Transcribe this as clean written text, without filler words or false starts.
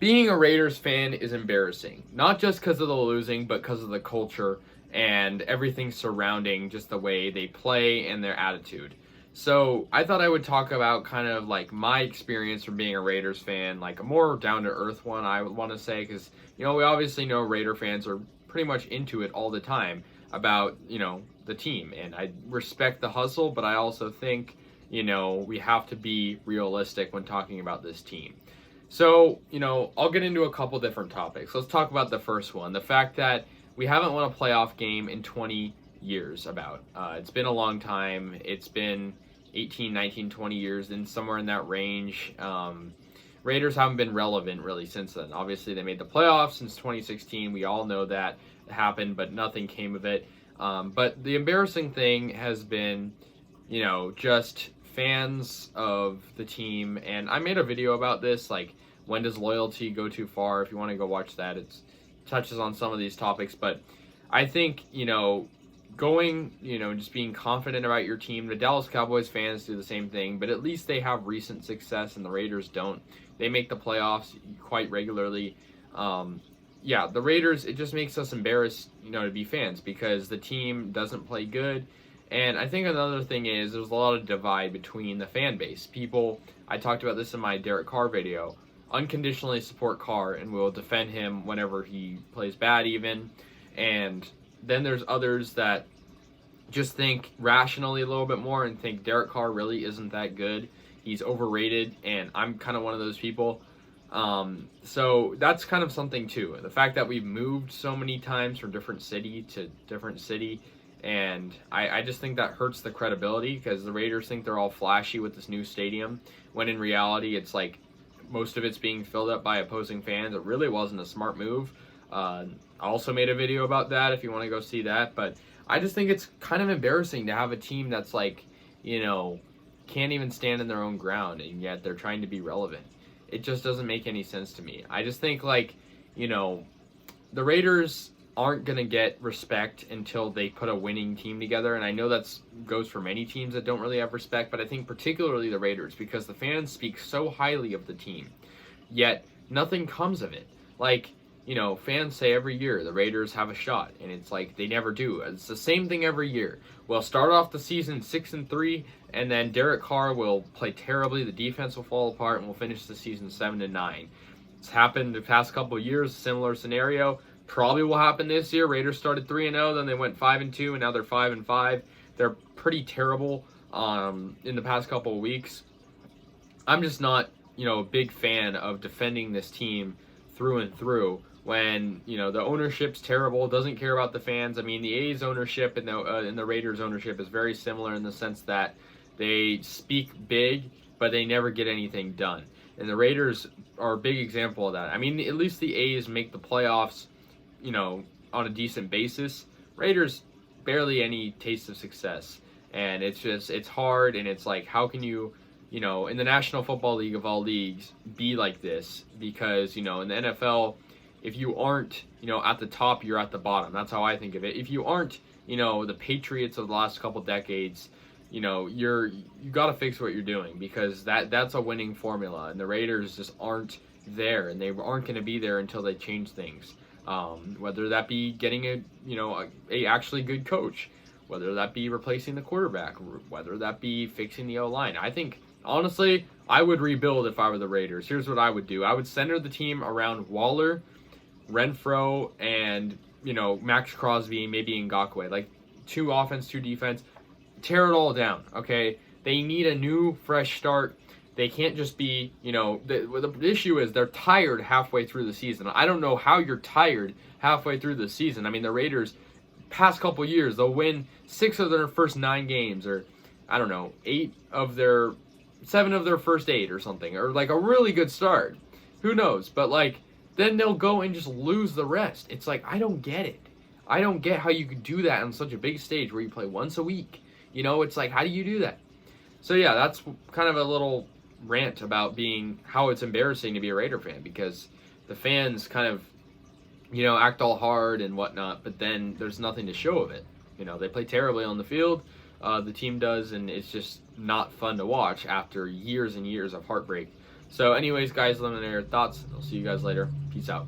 being a Raiders fan is embarrassing. Not just because of the losing, but because of the culture and everything surrounding just the way they play and their attitude. So I thought I would talk about kind of like my experience from being a Raiders fan, like a more down to earth one, I would want to say, because, we obviously know Raider fans are pretty much into it all the time about, the team. And I respect the hustle, but I also think, we have to be realistic when talking about this team. So, I'll get into a couple different topics. Let's talk about the first one, the fact that we haven't won a playoff game in 20 years about. It's been a long time. It's been 18, 19, 20 years, and somewhere in that range. Raiders haven't been relevant really since then. Obviously, they made the playoffs since 2016. We all know that happened, but nothing came of it. But the embarrassing thing has been, just fans of the team. And I made a video about this, like, when does loyalty go too far? If you want to go watch that, it touches on some of these topics. But I think, going, just being confident about your team. The Dallas Cowboys fans do the same thing, but at least they have recent success and the Raiders don't. They make the playoffs quite regularly. The Raiders, it just makes us embarrassed, to be fans because the team doesn't play good. And I think another thing is there's a lot of divide between the fan base. People, I talked about this in my Derek Carr video, unconditionally support Carr and will defend him whenever he plays bad even. And then there's others that just think rationally a little bit more and think Derek Carr really isn't that good. He's overrated, and I'm kind of one of those people. So that's kind of something too. The fact that we've moved so many times from different city to different city, and I just think that hurts the credibility because the Raiders think they're all flashy with this new stadium, when in reality it's like most of it's being filled up by opposing fans. It really wasn't a smart move. I also made a video about that if you want to go see that, but I just think it's kind of embarrassing to have a team that's like, can't even stand in their own ground, and yet they're trying to be relevant. It just doesn't make any sense to me. I just think the Raiders aren't going to get respect until they put a winning team together, and I know that goes for many teams that don't really have respect, but I think particularly the Raiders, because the fans speak so highly of the team, yet nothing comes of it. Fans say every year the Raiders have a shot, and it's like they never do. It's the same thing every year. We'll start off the season 6-3, and then Derek Carr will play terribly. The defense will fall apart, and we'll finish the season 7-9. It's happened the past couple of years. Similar scenario probably will happen this year. Raiders started 3-0, then they went 5-2, and now they're 5-5. They're pretty terrible in the past couple of weeks. I'm just not a big fan of defending this team through and through when the ownership's terrible, doesn't care about the fans. I mean, the A's ownership and the Raiders ownership is very similar in the sense that they speak big, but they never get anything done. And the Raiders are a big example of that. I mean, at least the A's make the playoffs, on a decent basis. Raiders, barely any taste of success. And it's hard, and it's like, how can you, in the National Football League of all leagues, be like this? Because, in the NFL, if you aren't, at the top, you're at the bottom. That's how I think of it. If you aren't, the Patriots of the last couple decades, you got to fix what you're doing, because that's a winning formula, and the Raiders just aren't there, and they aren't going to be there until they change things. Whether that be getting a actually good coach, whether that be replacing the quarterback, whether that be fixing the O-line. I think, honestly, I would rebuild if I were the Raiders. Here's what I would do. I would center the team around Waller, Renfro, and, Max Crosby, maybe Ngakoue. Like, 2 offense, 2 defense. Tear it all down, okay? They need a new, fresh start. They can't just be, the issue is they're tired halfway through the season. I don't know how you're tired halfway through the season. I mean, the Raiders, past couple years, they'll win 6 of their first 9 games, or, I don't know, 7 of their first 8 or something, or like a really good start. Who knows? But then they'll go and just lose the rest. It's like, I don't get it. I don't get how you could do that on such a big stage where you play once a week. It's like, how do you do that? So yeah, that's kind of a little rant about how it's embarrassing to be a Raider fan, because the fans kind of, act all hard and whatnot, but then there's nothing to show of it. They play terribly on the field, the team does, and it's just not fun to watch after years and years of heartbreak. So anyways, guys, let me know your thoughts. I'll see you guys later. Peace out.